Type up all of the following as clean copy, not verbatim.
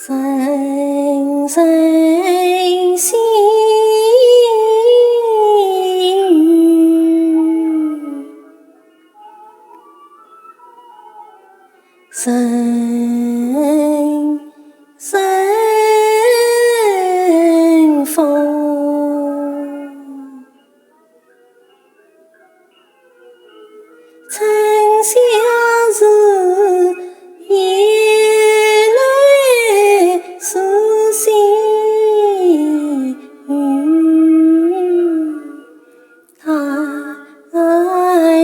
阵阵细雨阵阵风，春香是眼泪如细雨，叹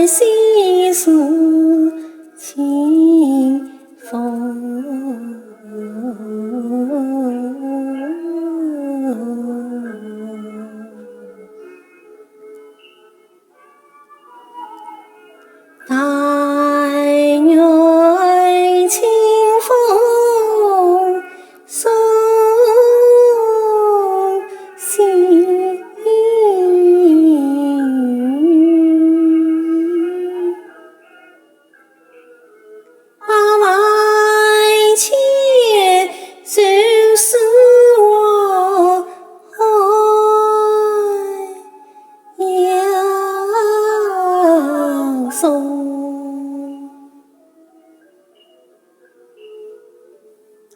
息如轻风。但愿轻风送细雨，把万千愁丝往汉阳送。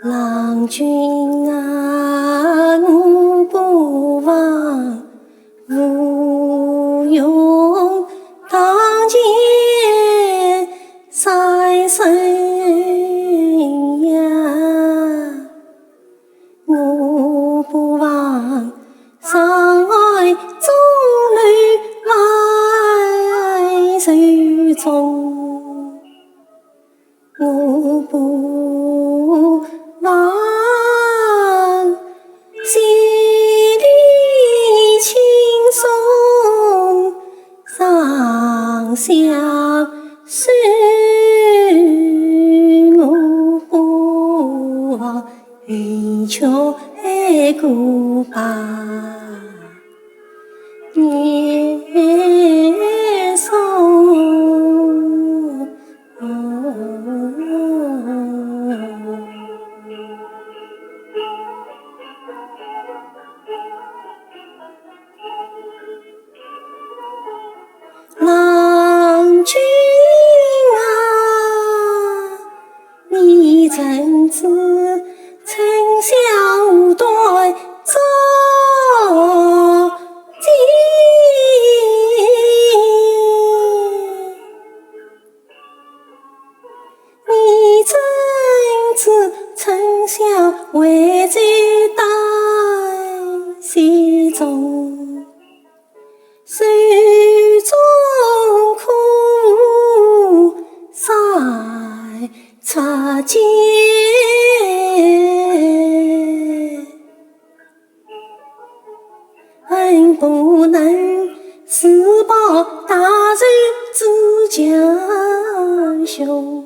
郎君啊，我不忘芙蓉堂前三生约，我不忘长安钟楼万寿钟，我不望雪里青松长相守，我不忘一闋爱歌百年颂。郎君啊，你怎知春香无端遭劫？你怎知春香危在旦夕中？手中苦无三尺剑，恨不能自报大仇誅强凶。